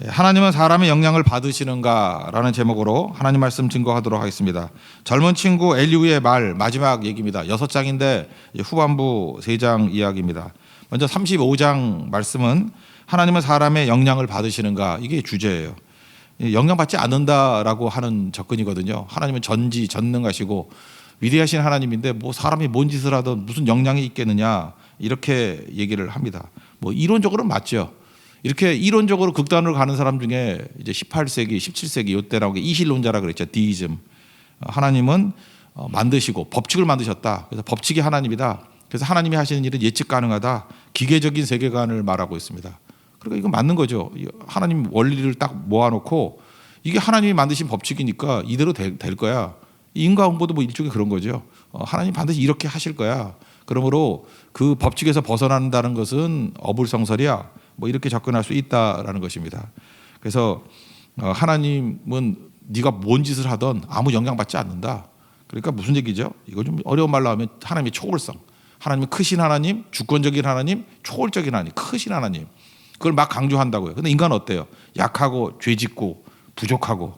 하나님은 사람의 영향을 받으시는가라는 제목으로 하나님 말씀 증거하도록 하겠습니다. 젊은 친구 엘리후의 말 마지막 얘기입니다. 6장인데 후반부 3장 이야기입니다. 먼저 35장 말씀은 하나님은 사람의 영향을 받으시는가, 이게 주제예요. 영향받지 않는다라고 하는 접근이거든요. 하나님은 전지전능하시고 위대하신 하나님인데 뭐 사람이 뭔 짓을 하든 무슨 영향이 있겠느냐, 이렇게 얘기를 합니다. 뭐 이론적으로는 맞죠. 이렇게 이론적으로 극단으로 가는 사람 중에 이제 18세기, 17세기 이때 나온 게 이실론자라 그랬죠. 디이즘. 하나님은 만드시고 법칙을 만드셨다. 그래서 법칙이 하나님이다. 그래서 하나님이 하시는 일은 예측 가능하다. 기계적인 세계관을 말하고 있습니다. 그러니까 이건 맞는 거죠. 하나님 원리를 딱 모아놓고 이게 하나님이 만드신 법칙이니까 이대로 될 거야. 인과응보도 뭐 일종의 그런 거죠. 하나님 반드시 이렇게 하실 거야. 그러므로 그 법칙에서 벗어난다는 것은 어불성설이야. 뭐 이렇게 접근할 수 있다라는 것입니다. 그래서 하나님은 네가 뭔 짓을 하든 아무 영향받지 않는다. 그러니까 무슨 얘기죠? 이거 좀 어려운 말로 하면 하나님의 초월성. 하나님은 크신 하나님, 주권적인 하나님, 초월적인 하나님, 크신 하나님. 그걸 막 강조한다고요. 근데 인간은 어때요? 약하고 죄짓고 부족하고.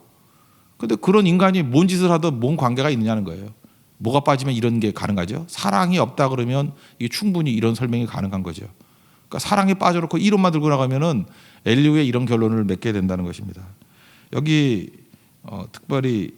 근데 그런 인간이 뭔 짓을 하든 뭔 관계가 있느냐는 거예요. 뭐가 빠지면 이런 게 가능하죠? 사랑이 없다 그러면 이게 충분히 이런 설명이 가능한 거죠. 그러니까 사랑에 빠져놓고 이론만 들고 나가면은 엘리후의 이런 결론을 맺게 된다는 것입니다. 여기 특별히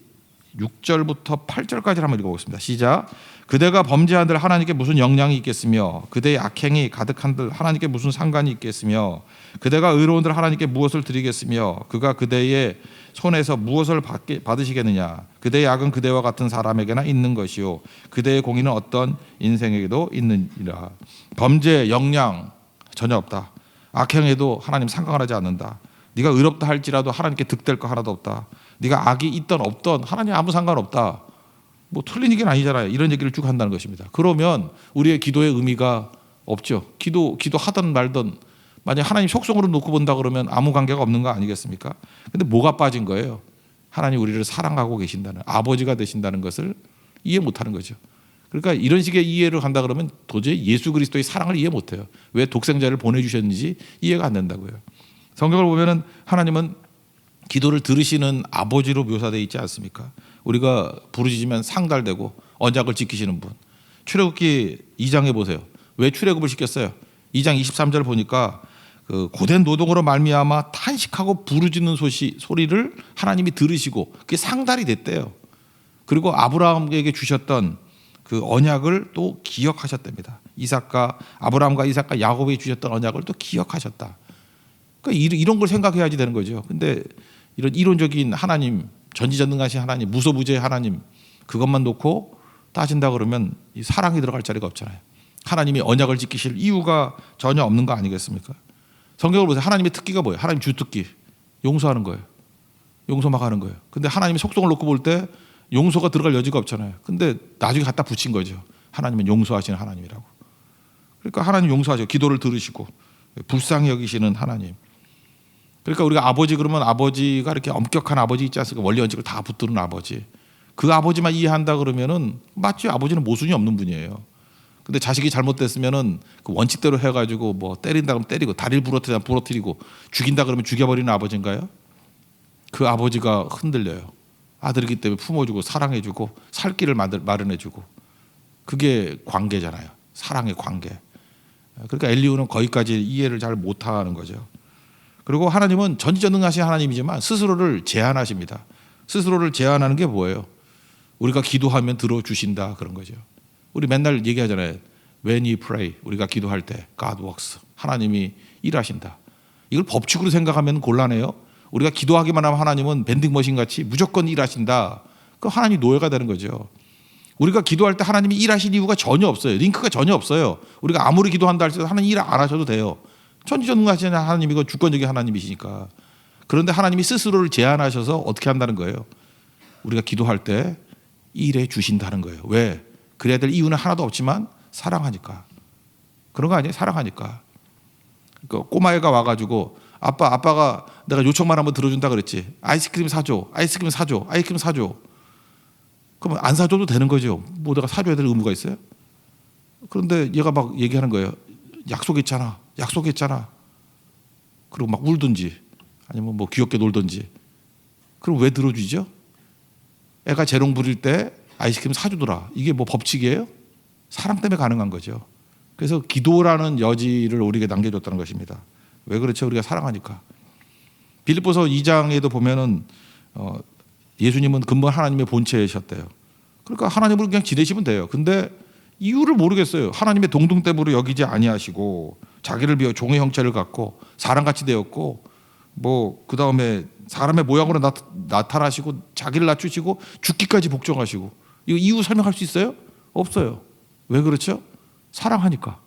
6절부터 8절까지 한번 읽어보겠습니다. 시작. 그대가 범죄한들 하나님께 무슨 영향이 있겠으며 그대의 악행이 가득한들 하나님께 무슨 상관이 있겠으며 그대가 의로운들 하나님께 무엇을 드리겠으며 그가 그대의 손에서 무엇을 받으시겠느냐. 그대의 악은 그대와 같은 사람에게나 있는 것이요 그대의 공의는 어떤 인생에게도 있느니라. 범죄 영향 전혀 없다. 악행에도 하나님 상관을 하지 않는다. 네가 의롭다 할지라도 하나님께 득될 거 하나도 없다. 네가 악이 있던 없던 하나님 아무 상관없다. 뭐 틀린 얘기는 아니잖아요. 이런 얘기를 쭉 한다는 것입니다. 그러면 우리의 기도의 의미가 없죠. 기도하든 말든 만약 하나님 속성으로 놓고 본다 그러면 아무 관계가 없는 거 아니겠습니까? 근데 뭐가 빠진 거예요? 하나님 우리를 사랑하고 계신다는, 아버지가 되신다는 것을 이해 못하는 거죠. 그러니까 이런 식의 이해를 한다 그러면 도저히 예수 그리스도의 사랑을 이해 못해요. 왜 독생자를 보내주셨는지 이해가 안 된다고요. 성경을 보면은 하나님은 기도를 들으시는 아버지로 묘사되어 있지 않습니까? 우리가 부르짖으면 상달되고 언약을 지키시는 분. 출애굽기 2장에 보세요. 왜 출애굽을 시켰어요? 2장 23절 보니까 그 고된 노동으로 말미암아 탄식하고 부르짖는 소리를 하나님이 들으시고 그게 상달이 됐대요. 그리고 아브라함에게 주셨던 그 언약을 또 기억하셨답니다. 아브라함과 이삭과 야곱에게 주셨던 언약을 또 기억하셨다. 그러니까 이런 걸 생각해야지 되는 거죠. 근데 이런 이론적인 하나님, 전지전능하신 하나님, 무소부재의 하나님, 그것만 놓고 따진다 그러면 이 사랑이 들어갈 자리가 없잖아요. 하나님이 언약을 지키실 이유가 전혀 없는 거 아니겠습니까? 성경을 보세요. 하나님의 특기가 뭐예요? 하나님 주특기, 용서하는 거예요. 용서 막 하는 거예요. 근데 하나님의 속성을 놓고 볼 때 용서가 들어갈 여지가 없잖아요. 근데 나중에 갖다 붙인 거죠. 하나님은 용서하시는 하나님이라고. 그러니까 하나님 용서하죠. 기도를 들으시고 불쌍히 여기시는 하나님. 그러니까 우리가 아버지 그러면 아버지가 이렇게 엄격한 아버지 있지 않습니까? 원리 원칙을 다 붙드는 아버지. 그 아버지만 이해한다 그러면은 맞죠. 아버지는 모순이 없는 분이에요. 근데 자식이 잘못됐으면은 그 원칙대로 해가지고 뭐 때린다 그러면 때리고 다리를 부러뜨리고 죽인다 그러면 죽여버리는 아버지인가요? 그 아버지가 흔들려요. 아들이기 때문에 품어주고 사랑해주고 살 길을 마련해주고 그게 관계잖아요. 사랑의 관계. 그러니까 엘리후는 거기까지 이해를 잘 못하는 거죠. 그리고 하나님은 전지전능하신 하나님이지만 스스로를 제한하십니다. 스스로를 제한하는 게 뭐예요? 우리가 기도하면 들어주신다 그런 거죠. 우리 맨날 얘기하잖아요. When you pray, 우리가 기도할 때 God works, 하나님이 일하신다. 이걸 법칙으로 생각하면 곤란해요. 우리가 기도하기만 하면 하나님은 밴딩머신 같이 무조건 일하신다. 그럼 하나님이 노예가 되는 거죠. 우리가 기도할 때 하나님이 일하신 이유가 전혀 없어요. 링크가 전혀 없어요. 우리가 아무리 기도한다 할지라도 하나님 일 안 하셔도 돼요. 전지전능하신 하나님이고 주권적인 하나님이시니까. 그런데 하나님이 스스로를 제한하셔서 어떻게 한다는 거예요? 우리가 기도할 때 일해 주신다는 거예요. 왜? 그래야 될 이유는 하나도 없지만 사랑하니까. 그런 거 아니에요? 사랑하니까. 그러니까 꼬마애가 와가지고 아빠가 내가 요청만 한번 들어준다 그랬지. 아이스크림 사줘. 그러면 안 사줘도 되는 거죠. 뭐 내가 사줘야 될 의무가 있어요? 그런데 얘가 막 얘기하는 거예요. 약속했잖아. 그리고 막 울든지 아니면 뭐 귀엽게 놀든지. 그럼 왜 들어주죠? 애가 재롱 부릴 때 아이스크림 사주더라. 이게 뭐 법칙이에요? 사랑 때문에 가능한 거죠. 그래서 기도라는 여지를 우리에게 남겨줬다는 것입니다. 왜 그렇죠? 우리가 사랑하니까. 빌립보서 2장에도 보면은 예수님은 근본 하나님의 본체이셨대요. 그러니까 하나님으로 그냥 지내시면 돼요. 근데 이유를 모르겠어요. 하나님의 동등됨으로 여기지 아니하시고 자기를 비워 종의 형체를 갖고 사람같이 되었고 뭐 그 다음에 사람의 모양으로 나타나시고 자기를 낮추시고 죽기까지 복종하시고 이거 이유 설명할 수 있어요? 없어요. 왜 그렇죠? 사랑하니까.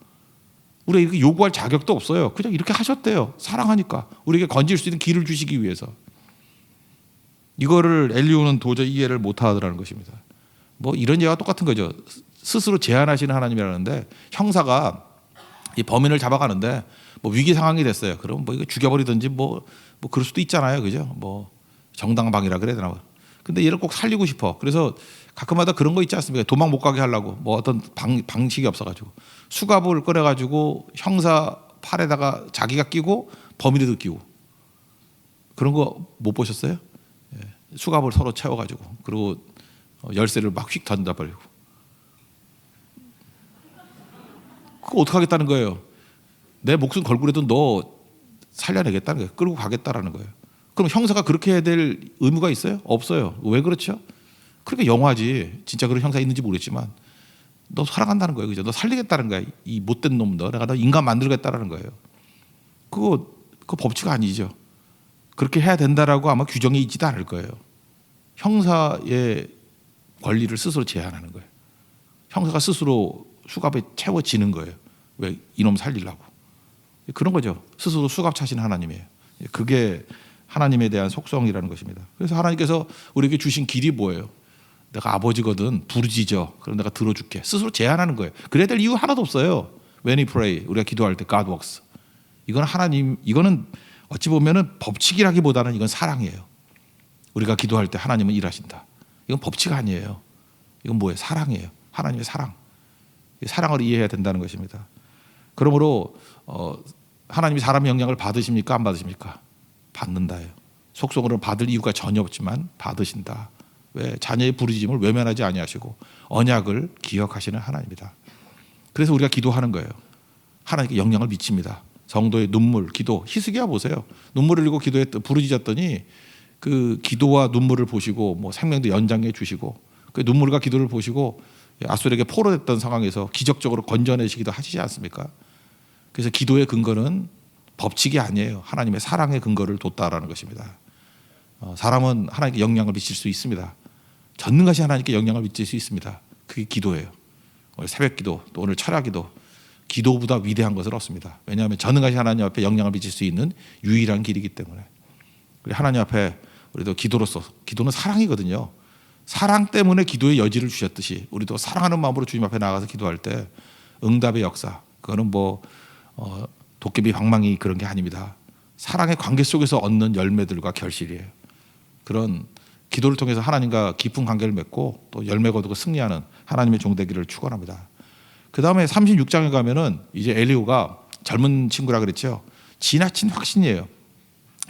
우리가 이렇게 요구할 자격도 없어요. 그냥 이렇게 하셨대요. 사랑하니까. 우리에게 건질 수 있는 길을 주시기 위해서. 이거를 엘리후는 도저히 이해를 못하더라는 것입니다. 뭐 이런 얘기가 똑같은 거죠. 스스로 제한하시는 하나님이라는데 형사가 이 범인을 잡아가는데 뭐 위기 상황이 됐어요. 그럼 뭐 이거 죽여버리든지 뭐 그럴 수도 있잖아요, 그죠? 뭐 정당방위라 그래야 되나? 근데 얘를 꼭 살리고 싶어. 그래서 가끔마다 그런 거 있지 않습니까? 도망 못 가게 하려고 뭐 어떤 방식이 없어가지고 수갑을 꺼내가지고 형사 팔에다가 자기가 끼고 범인도 끼고 그런 거 못 보셨어요? 예. 수갑을 서로 채워가지고 그리고 열쇠를 막 휙 던져버리고 그거 어떻게 하겠다는 거예요? 내 목숨 걸고라도 너 살려내겠다는 거예요. 끌고 가겠다라는 거예요. 그럼 형사가 그렇게 해야 될 의무가 있어요? 없어요. 왜 그렇죠? 그러니까 영화지. 진짜 그런 형사 있는지 모르겠지만 너 사랑한다는 거예요. 그죠? 너 살리겠다는 거야. 이 못된 놈 내가 너 인간 만들겠다라는 거예요. 그거 법칙 아니죠. 그렇게 해야 된다라고 아마 규정이 있지도 않을 거예요. 형사의 권리를 스스로 제한하는 거예요. 형사가 스스로 수갑에 채워지는 거예요. 왜? 이놈 살리려고. 그런 거죠. 스스로 수갑 차신 하나님이에요. 그게 하나님에 대한 속성이라는 것입니다. 그래서 하나님께서 우리에게 주신 길이 뭐예요? 내가 아버지거든 부르짖어. 그럼 내가 들어줄게. 스스로 제한하는 거예요. 그래야 될 이유 하나도 없어요. When we pray, 우리가 기도할 때 God works. 이건 하나님, 이거는 어찌 보면은 법칙이라기보다는 이건 사랑이에요. 우리가 기도할 때 하나님은 일하신다. 이건 법칙 아니에요. 이건 뭐예요? 사랑이에요. 하나님의 사랑. 사랑을 이해해야 된다는 것입니다. 그러므로 하나님이 사람의 영향을 받으십니까? 안 받으십니까? 받는다예요. 속성으로는 받을 이유가 전혀 없지만 받으신다. 왜? 자녀의 부르짖음을 외면하지 아니하시고 언약을 기억하시는 하나님이다. 그래서 우리가 기도하는 거예요. 하나님께 영향을 미칩니다. 성도의 눈물, 기도, 히스기야 보세요. 눈물을 흘리고 부르짖었더니 그 기도와 눈물을 보시고 뭐 생명도 연장해 주시고 그 눈물과 기도를 보시고 아수르에게 포로됐던 상황에서 기적적으로 건져내시기도 하시지 않습니까? 그래서 기도의 근거는 법칙이 아니에요. 하나님의 사랑의 근거를 뒀다라는 것입니다. 사람은 하나님께 영향을 미칠 수 있습니다. 전능하신 하나님께 영향을 미칠 수 있습니다. 그게 기도예요. 오늘 새벽기도 또 오늘 철야기도 기도보다 위대한 것은 없습니다. 왜냐하면 전능하신 하나님 앞에 영향을 미칠 수 있는 유일한 길이기 때문에. 하나님 앞에 우리도 기도로서, 기도는 사랑이거든요. 사랑 때문에 기도의 여지를 주셨듯이 우리도 사랑하는 마음으로 주님 앞에 나가서 기도할 때 응답의 역사, 그거는 뭐 도깨비 방망이 그런 게 아닙니다. 사랑의 관계 속에서 얻는 열매들과 결실이에요. 그런 기도를 통해서 하나님과 깊은 관계를 맺고 또 열매 거두고 승리하는 하나님의 종되기를 축원합니다. 그 다음에 36장에 가면은 이제 엘리후가 젊은 친구라 그랬죠. 지나친 확신이에요.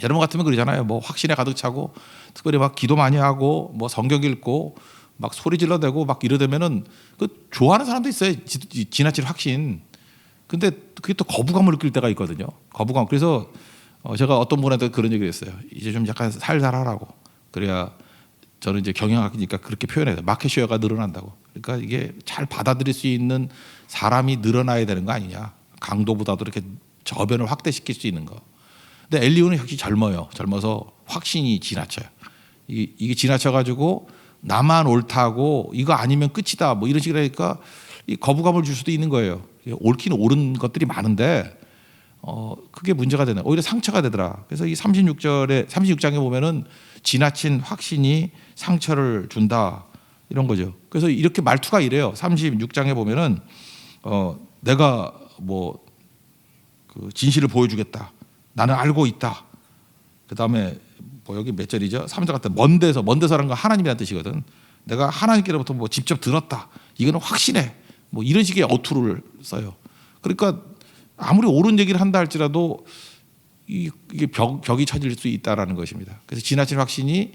여러분 같으면 그러잖아요. 뭐 확신에 가득 차고 특별히 막 기도 많이 하고 뭐 성경 읽고 막 소리 질러대고 막 이러되면은 그 좋아하는 사람도 있어요. 지나친 확신. 근데 그게 또 거부감을 느낄 때가 있거든요. 거부감. 그래서 제가 어떤 분한테 그런 얘기를 했어요. 이제 좀 약간 살살 하라고. 그래야 저는 이제 경영학이니까 그렇게 표현해요. 마켓 쉐어가 늘어난다고. 그러니까 이게 잘 받아들일 수 있는 사람이 늘어나야 되는 거 아니냐. 강도보다도 이렇게 저변을 확대시킬 수 있는 거. 근데 엘리후는 역시 젊어요. 젊어서 확신이 지나쳐요. 이게 지나쳐가지고 나만 옳다고 이거 아니면 끝이다 뭐 이런 식으로 하니까 이 거부감을 줄 수도 있는 거예요. 옳기는 옳은 것들이 많은데 그게 문제가 되네. 오히려 상처가 되더라. 그래서 이 36장에 보면은 지나친 확신이 상처를 준다 이런 거죠. 그래서 이렇게 말투가 이래요. 36장에 보면은 내가 뭐 그 진실을 보여주겠다. 나는 알고 있다. 그 다음에 뭐 여기 몇 절이죠? 3절 같은 먼 데서라는 건 하나님이라는 뜻이거든. 내가 하나님께로부터 뭐 직접 들었다. 이거는 확신해. 뭐 이런 식의 어투를 써요. 그러니까 아무리 옳은 얘기를 한다 할지라도 이게 벽이 쳐질 수 있다라는 것입니다. 그래서 지나친 확신이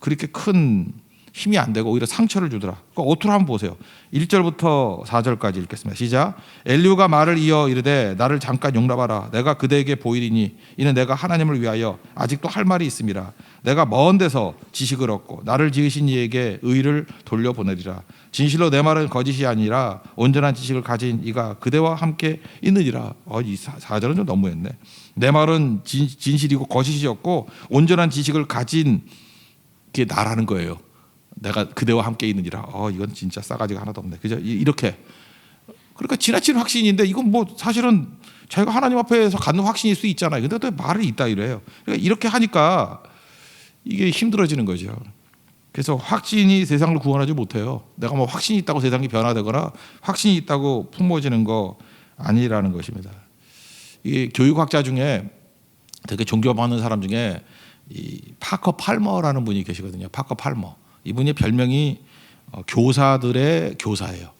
그렇게 큰 힘이 안 되고 오히려 상처를 주더라. 그 어투를 한번 보세요. 1절부터 4절까지 읽겠습니다. 시작. 엘리후가 말을 이어 이르되 나를 잠깐 용납하라. 내가 그대에게 보이리니 이는 내가 하나님을 위하여 아직도 할 말이 있음이라. 내가 먼 데서 지식을 얻고 나를 지으신 이에게 의를 돌려보내리라. 진실로 내 말은 거짓이 아니라 온전한 지식을 가진 이가 그대와 함께 있느니라. 이 4절은 좀 너무했네. 내 말은 진실이고 거짓이었고 온전한 지식을 가진 게 나라는 거예요. 내가 그대와 함께 있느니라. 이건 진짜 싸가지가 하나도 없네. 그죠? 이렇게. 그러니까 지나치는 확신인데 이건 뭐 사실은 자기가 하나님 앞에서 갖는 확신일 수 있잖아요. 근데 또 말을 있다 이래요. 그러니까 이렇게 하니까 이게 힘들어지는 거죠. 그래서 확신이 세상을 구원하지 못해요. 내가 뭐 확신이 있다고 세상이 변화되거나 확신이 있다고 품어지는 거 아니라는 것입니다. 이 교육학자 중에 되게 존경받는 사람 중에 이 파커 팔머라는 분이 계시거든요. 파커 팔머. 이분의 별명이 교사들의 교사예요.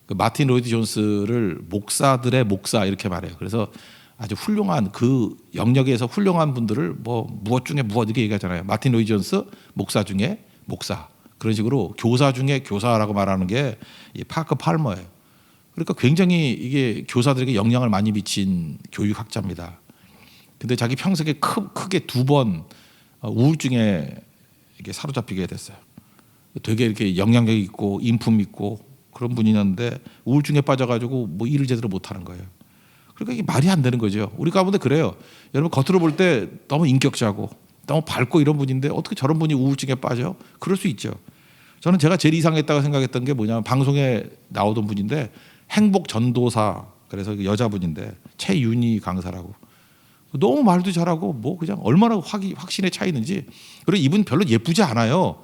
그 마틴 로이드 존스를 목사들의 목사 이렇게 말해요. 그래서 아주 훌륭한 그 영역에서 훌륭한 분들을 뭐 무엇 중에 무엇 이렇게 얘기하잖아요. 마틴 로이드 존스 목사 중에 목사 그런 식으로 교사 중에 교사라고 말하는 게 이 파커 팔머예요. 그러니까 굉장히 이게 교사들에게 영향을 많이 미친 교육학자입니다. 근데 자기 평생에 크게 2번 우울증에 이게 사로잡히게 됐어요. 되게 이렇게 영향력 있고 인품 있고 그런 분이었는데 우울증에 빠져가지고 뭐 일을 제대로 못하는 거예요. 그러니까 이게 말이 안 되는 거죠. 우리 가운데 그래요. 여러분 겉으로 볼 때 너무 인격자고 너무 밝고 이런 분인데 어떻게 저런 분이 우울증에 빠져? 그럴 수 있죠. 저는 제가 제일 이상했다고 생각했던 게 뭐냐면 방송에 나오던 분인데 행복 전도사 그래서 여자분인데 최윤희 강사라고 너무 말도 잘하고 뭐 그냥 얼마나 확신에 차 있는지 그리고 이분 별로 예쁘지 않아요.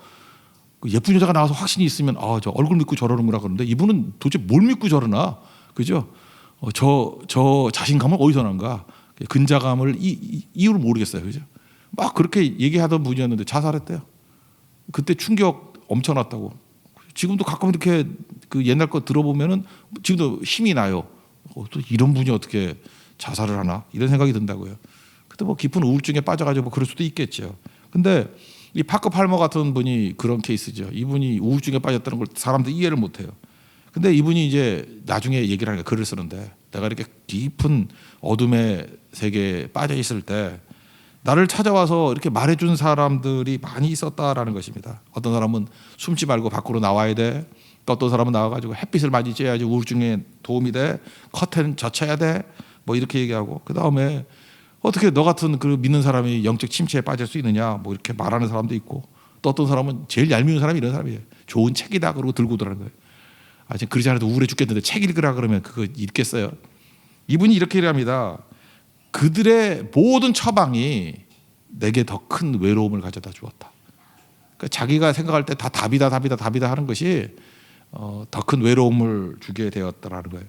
예쁜 여자가 나와서 확신이 있으면 저 얼굴 믿고 저러는구나 그러는데 이분은 도대체 뭘 믿고 저러나 그죠? 저 자신감은 어디서 난가? 근자감을 이유를 모르겠어요, 그죠? 막 그렇게 얘기하던 분이었는데 자살했대요. 그때 충격 엄청났다고. 지금도 가끔 이렇게 그 옛날 거 들어보면은 지금도 힘이 나요. 또 이런 분이 어떻게 자살을 하나 이런 생각이 든다고요. 그때 뭐 깊은 우울증에 빠져가지고 뭐 그럴 수도 있겠죠. 근데 이 파커 팔머 같은 분이 그런 케이스죠. 이분이 우울증에 빠졌다는 걸 사람들이 이해를 못해요. 근데 이분이 이제 나중에 얘기를 하니까 글을 쓰는데 내가 이렇게 깊은 어둠의 세계에 빠져 있을 때 나를 찾아와서 이렇게 말해준 사람들이 많이 있었다라는 것입니다. 어떤 사람은 숨지 말고 밖으로 나와야 돼. 또 어떤 사람은 나와가지고 햇빛을 많이 쬐야지 우울증에 도움이 돼. 커튼 젖혀야 돼. 뭐 이렇게 얘기하고 그 다음에 어떻게 너 같은 그 믿는 사람이 영적 침체에 빠질 수 있느냐 뭐 이렇게 말하는 사람도 있고 또 어떤 사람은 제일 얄미운 사람이 이런 사람이에요. 좋은 책이다 그러고 들고 오더라는 거예요. 지금 그러지 않아도 우울해 죽겠는데 책 읽으라 그러면 그거 읽겠어요? 이분이 이렇게 얘기합니다. 그들의 모든 처방이 내게 더 큰 외로움을 가져다 주었다. 그러니까 자기가 생각할 때 다 답이다 하는 것이 더 큰 외로움을 주게 되었다라는 거예요.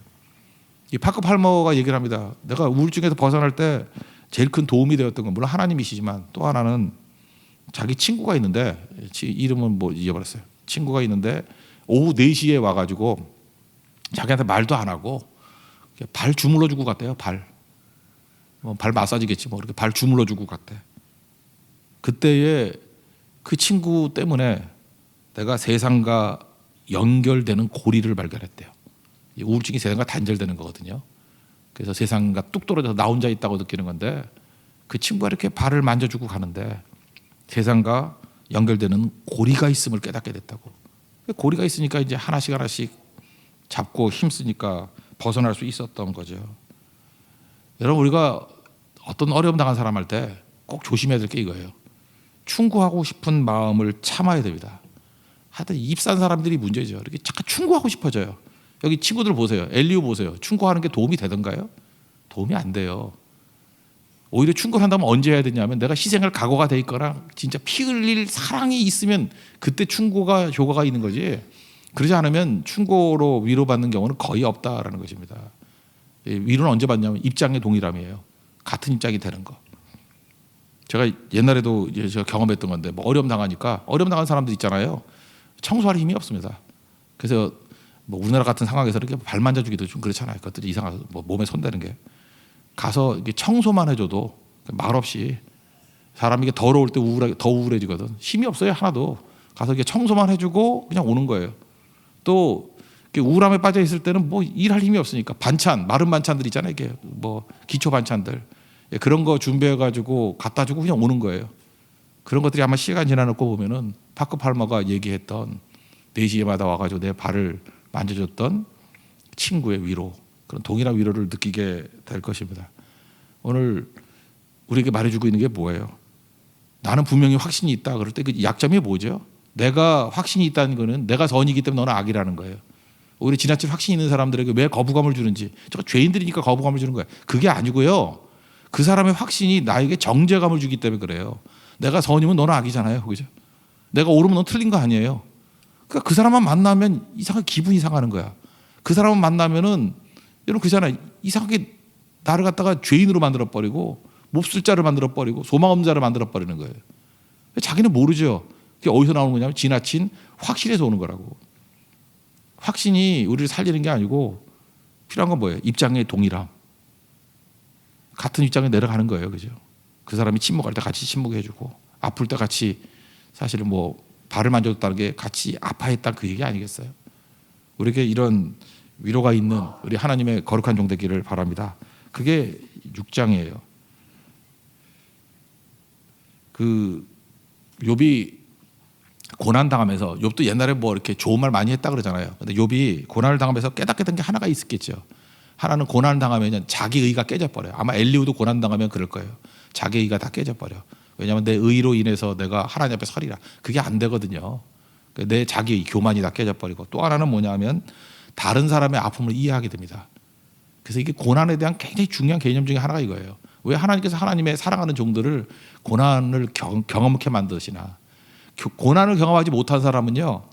이 파커 팔머가 얘기를 합니다. 내가 우울증에서 벗어날 때 제일 큰 도움이 되었던 건 물론 하나님이시지만 또 하나는 자기 친구가 있는데 이름은 뭐 잊어버렸어요. 친구가 있는데 오후 4시에 와가지고 자기한테 말도 안 하고 발 주물러 주고 갔대요. 발 마사지겠지 뭐 이렇게 발 주물러 주고 갔대. 그때에 그 친구 때문에 내가 세상과 연결되는 고리를 발견했대요. 우울증이 세상과 단절되는 거거든요. 그래서 세상과 뚝 떨어져서 나 혼자 있다고 느끼는 건데 그 친구가 이렇게 발을 만져주고 가는데 세상과 연결되는 고리가 있음을 깨닫게 됐다고. 고리가 있으니까 이제 하나씩 잡고 힘쓰니까 벗어날 수 있었던 거죠. 여러분 우리가 어떤 어려움 당한 사람 할 때 꼭 조심해야 될 게 이거예요. 충고하고 싶은 마음을 참아야 됩니다. 하여튼 입산 사람들이 문제죠. 이렇게 잠깐 충고하고 싶어져요. 여기 친구들 보세요. 엘리후 보세요. 충고하는 게 도움이 되던가요? 도움이 안 돼요. 오히려 충고를 한다면 언제 해야 되냐면 내가 희생할 각오가 돼 있거나 진짜 피 흘릴 사랑이 있으면 그때 충고가 효과가 있는 거지. 그러지 않으면 충고로 위로받는 경우는 거의 없다라는 것입니다. 위로는 언제 받냐면 입장의 동일함이에요. 같은 입장이 되는 거. 제가 옛날에도 제가 경험했던 건데 뭐 어려움 당하니까 어려움 당한 사람들 있잖아요. 청소할 힘이 없습니다. 그래서 뭐 우리나라 같은 상황에서 이렇게 발 만져주기도 좀 그렇잖아요. 그것들이 이상하고 뭐 몸에 손대는 게 가서 이게 청소만 해줘도 말없이 사람이 이게 더러울 때 더 우울해지거든. 힘이 없어요 하나도. 가서 이게 청소만 해주고 그냥 오는 거예요. 또 우울함에 빠져 있을 때는 뭐 일할 힘이 없으니까 반찬, 마른 반찬들 있잖아요. 이게 뭐 기초 반찬들 그런 거 준비해가지고 갖다 주고 그냥 오는 거예요. 그런 것들이 아마 시간 지나놓고 보면은 파크 팔머가 얘기했던 4시마다 와가지고 내 발을 만져줬던 친구의 위로, 그런 동일한 위로를 느끼게 될 것입니다. 오늘 우리에게 말해주고 있는 게 뭐예요? 나는 분명히 확신이 있다. 그럴 때 그 약점이 뭐죠? 내가 확신이 있다는 거는 내가 선이기 때문에 너는 악이라는 거예요. 오히려 지나친 확신이 있는 사람들에게 왜 거부감을 주는지, 저거 죄인들이니까 거부감을 주는 거예요. 그게 아니고요. 그 사람의 확신이 나에게 정죄감을 주기 때문에 그래요. 내가 선이면 너는 악이잖아요. 그죠? 내가 옳으면 넌 틀린 거 아니에요. 그러니까 그 사람만 만나면 이상하게 기분이 상하는 거야. 그 사람만 만나면은 여러분 그잖아요. 이상하게 나를 갖다가 죄인으로 만들어 버리고 몹쓸 자를 만들어 버리고 소망 없는 자를 만들어 버리는 거예요. 자기는 모르죠. 그게 어디서 나오는 거냐면 지나친 확신에서 오는 거라고. 확신이 우리를 살리는 게 아니고 필요한 건 뭐예요? 입장의 동일함. 같은 입장에 내려가는 거예요. 그죠? 그 사람이 침묵할 때 같이 침묵해주고 아플 때 같이 사실은 뭐 발을 만져줬다는 게 같이 아파했다는 그 얘기 아니겠어요? 우리에게 이런 위로가 있는 우리 하나님의 거룩한 종 되기를 바랍니다. 그게 6장이에요. 그 욥이 고난 당하면서 욥도 옛날에 뭐 이렇게 좋은 말 많이 했다 그러잖아요. 근데 욥이 고난을 당하면서 깨닫게 된 게 하나가 있었겠죠. 하나는 고난을 당하면 자기 의가 깨져버려요. 아마 엘리후도 고난 당하면 그럴 거예요. 자기 의가 다 깨져버려. 왜냐하면 내 의로 인해서 내가 하나님 앞에 서리라. 그게 안 되거든요. 내 자기 의, 교만이 다 깨져버리고, 또 하나는 뭐냐면 다른 사람의 아픔을 이해하게 됩니다. 그래서 이게 고난에 대한 굉장히 중요한 개념 중에 하나가 이거예요. 왜 하나님께서 하나님의 사랑하는 종들을 고난을 경험하게 만드시나. 고난을 경험하지 못한 사람은요,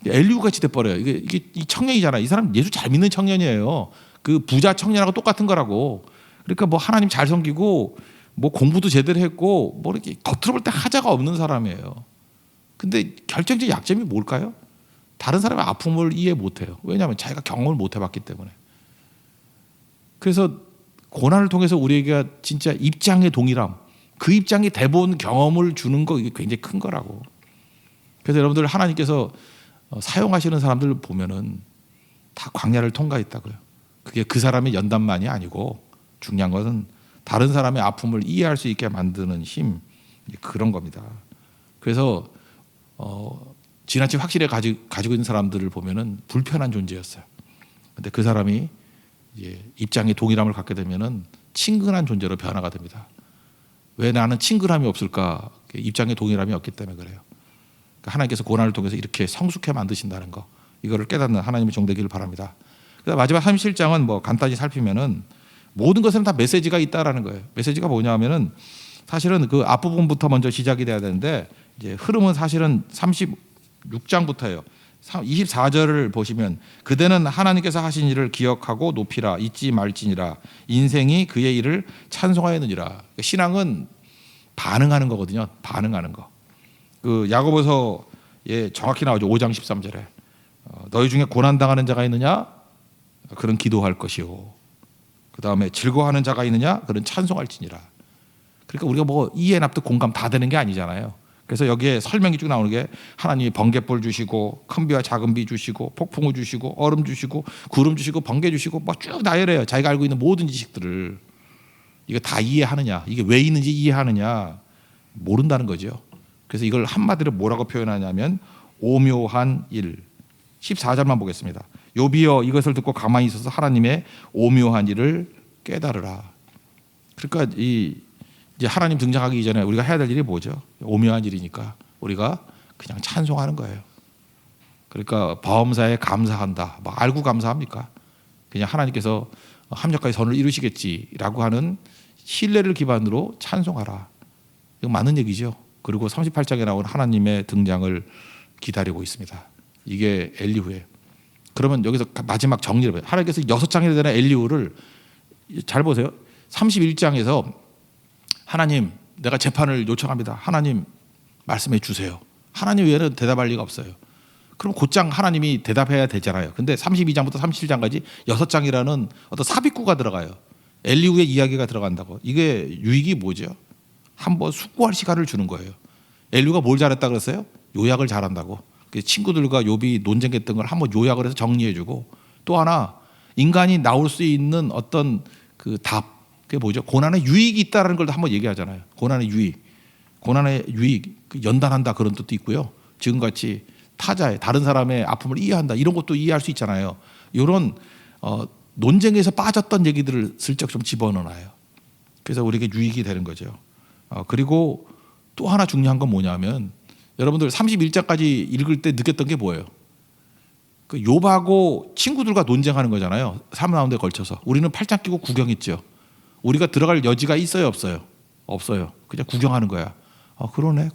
엘리후 같이 돼버려요. 이게 이 청년이잖아요. 이 사람 예수 잘 믿는 청년이에요. 그 부자 청년하고 똑같은 거라고. 그러니까 뭐 하나님 잘 섬기고 뭐 공부도 제대로 했고 뭐 이렇게 겉으로 볼 때 하자가 없는 사람이에요. 근데 결정적인 약점이 뭘까요? 다른 사람의 아픔을 이해 못해요. 왜냐하면 자기가 경험을 못 해봤기 때문에. 그래서 고난을 통해서 우리에게 진짜 입장의 동일함, 그 입장이 돼본 경험을 주는 거, 이게 굉장히 큰 거라고. 그래서 여러분들 하나님께서 사용하시는 사람들 보면은 다 광야를 통과했다고요. 그게 그 사람의 연단만이 아니고 중요한 것은 다른 사람의 아픔을 이해할 수 있게 만드는 힘, 그런 겁니다. 그래서 지나친 확신을 가지고 있는 사람들을 보면은 불편한 존재였어요. 근데 그 사람이 이제 입장의 동일함을 갖게 되면은 친근한 존재로 변화가 됩니다. 왜 나는 친근함이 없을까? 입장의 동일함이 없기 때문에 그래요. 그러니까 하나님께서 고난을 통해서 이렇게 성숙해 만드신다는 거, 이거를 깨닫는 하나님의 종 되기를 바랍니다. 마지막 37장은 뭐 간단히 살피면은 모든 것에는 다 메시지가 있다라는 거예요. 메시지가 뭐냐면은 사실은 그 앞부분부터 먼저 시작이 돼야 되는데, 이제 흐름은 사실은 36장부터예요. 24절을 보시면 그대는 하나님께서 하신 일을 기억하고 높이라, 잊지 말지니라. 인생이 그의 일을 찬송하였느니라. 신앙은 반응하는 거거든요. 반응하는 거. 그 야고보서에 정확히 나오죠. 5장 13절에 너희 중에 고난 당하는 자가 있느냐? 그런 기도할 것이요. 그 다음에 즐거워하는 자가 있느냐? 그런 찬송할지니라. 그러니까 우리가 뭐 이해 납득 공감 다 되는 게 아니잖아요. 그래서 여기에 설명이 쭉 나오는 게 하나님이 번갯불 주시고 큰 비와 작은 비 주시고 폭풍우 주시고 얼음 주시고 구름 주시고 번개 주시고 뭐 쭉 나열해요. 자기가 알고 있는 모든 지식들을. 이거 다 이해하느냐, 이게 왜 있는지 이해하느냐, 모른다는 거죠. 그래서 이걸 한마디로 뭐라고 표현하냐면 오묘한 일. 14절만 보겠습니다. 욥이여 이것을 듣고 가만히 있어서 하나님의 오묘한 일을 깨달으라. 그러니까 이제 하나님 등장하기 이전에 우리가 해야 될 일이 뭐죠? 오묘한 일이니까 우리가 그냥 찬송하는 거예요. 그러니까 범사에 감사한다. 뭐 알고 감사합니까? 그냥 하나님께서 합력하여 선을 이루시겠지라고 하는 신뢰를 기반으로 찬송하라. 이거 맞는 얘기죠. 그리고 38장에 나온 하나님의 등장을 기다리고 있습니다. 이게 엘리후예요. 그러면 여기서 마지막 정리를 해요. 하나님께서 6장에 되는 엘리후를 잘 보세요. 31장에서 하나님, 내가 재판을 요청합니다. 하나님 말씀해 주세요. 하나님 외에는 대답할 리가 없어요. 그럼 곧장 하나님이 대답해야 되잖아요. 근데 32장부터 37장까지 6장이라는 어떤 삽입구가 들어가요. 엘리후의 이야기가 들어간다고. 이게 유익이 뭐죠? 한번 숙고할 시간을 주는 거예요. 엘리후가 뭘 잘했다 그랬어요? 요약을 잘한다고. 친구들과 욥이 논쟁했던 걸 한번 요약을 해서 정리해주고, 또 하나 인간이 나올 수 있는 어떤 그 답, 그게 뭐죠? 고난의 유익이 있다는 걸 한번 얘기하잖아요. 고난의 유익, 고난의 유익, 연단한다 그런 뜻도 있고요. 지금같이 타자의 다른 사람의 아픔을 이해한다 이런 것도 이해할 수 있잖아요. 이런 논쟁에서 빠졌던 얘기들을 슬쩍 좀 집어넣어놔요. 그래서 우리에게 유익이 되는 거죠. 그리고 또 하나 중요한 건 뭐냐면 여러분들 31장까지 읽을 때 느꼈던 게 뭐예요? 그 욥하고 친구들과 논쟁하는 거잖아요. 3라운드에 걸쳐서. 우리는 팔짱 끼고 구경했죠. 우리가 들어갈 여지가 있어요, 없어요? 없어요. 그냥 구경하는 거야. 그러네.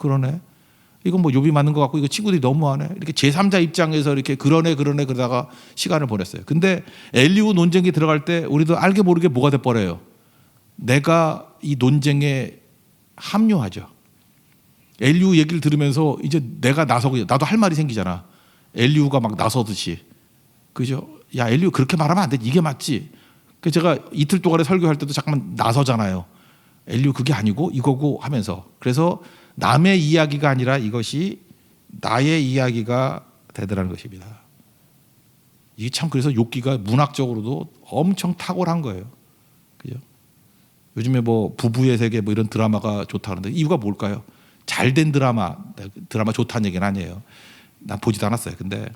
이건 뭐 욥이 맞는 것 같고 이거 친구들이 너무하네. 이렇게 제3자 입장에서 이렇게 그러네 그러다가 시간을 보냈어요. 근데 엘리후 논쟁에 들어갈 때 우리도 알게 모르게 뭐가 돼버려요. 내가 이 논쟁에 합류하죠. 엘리후 얘기를 들으면서 이제 내가 나서고 나도 할 말이 생기잖아. 엘리후가 막 나서듯이. 그죠? 야, 엘리후 그렇게 말하면 안 돼. 이게 맞지. 그래서 제가 이틀 동안에 설교할 때도 잠깐만 나서잖아요. 엘리후 그게 아니고 이거고 하면서. 그래서 남의 이야기가 아니라 이것이 나의 이야기가 되더라는 것입니다. 이게 참 그래서 욥기가 문학적으로도 엄청 탁월한 거예요. 그죠? 요즘에 뭐 부부의 세계 뭐 이런 드라마가 좋다 그러는데 이유가 뭘까요? 잘된 드라마 좋다는 얘기는 아니에요. 난 보지도 않았어요. 근데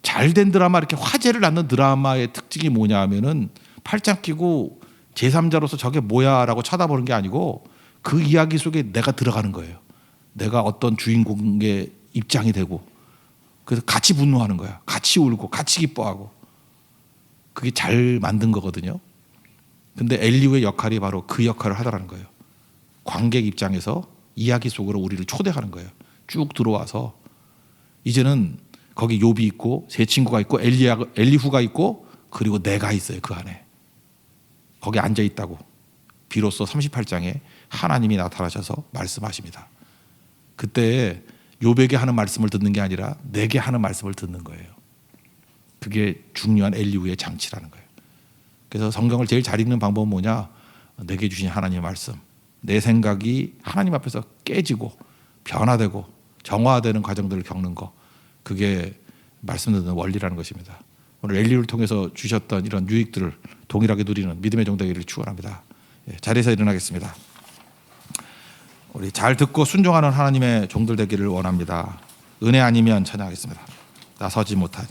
잘된 드라마 이렇게 화제를 낳는 드라마의 특징이 뭐냐 하면은 팔짱 끼고 제3자로서 저게 뭐야라고 쳐다보는 게 아니고 그 이야기 속에 내가 들어가는 거예요. 내가 어떤 주인공의 입장이 되고 그래서 같이 분노하는 거야. 같이 울고 같이 기뻐하고 그게 잘 만든 거거든요. 근데 엘리후의 역할이 바로 그 역할을 하더라는 거예요. 관객 입장에서 이야기 속으로 우리를 초대하는 거예요. 쭉 들어와서 이제는 거기 욥이 있고 세 친구가 있고 엘리후가 있고 그리고 내가 있어요. 그 안에. 거기 앉아 있다고. 비로소 38장에 하나님이 나타나셔서 말씀하십니다. 그때 욥에게 하는 말씀을 듣는 게 아니라 내게 하는 말씀을 듣는 거예요. 그게 중요한 엘리후의 장치라는 거예요. 그래서 성경을 제일 잘 읽는 방법은 뭐냐? 내게 주신 하나님의 말씀. 내 생각이 하나님 앞에서 깨지고 변화되고 정화되는 과정들을 겪는 거. 그게 말씀 듣는 원리라는 것입니다. 오늘 엘리후를 통해서 주셨던 이런 유익들을 동일하게 누리는 믿음의 종 되기를 축원합니다. 자리에서 일어나겠습니다. 우리 잘 듣고 순종하는 하나님의 종들 되기를 원합니다. 은혜 아니면 찬양하겠습니다. 나서지 못하니.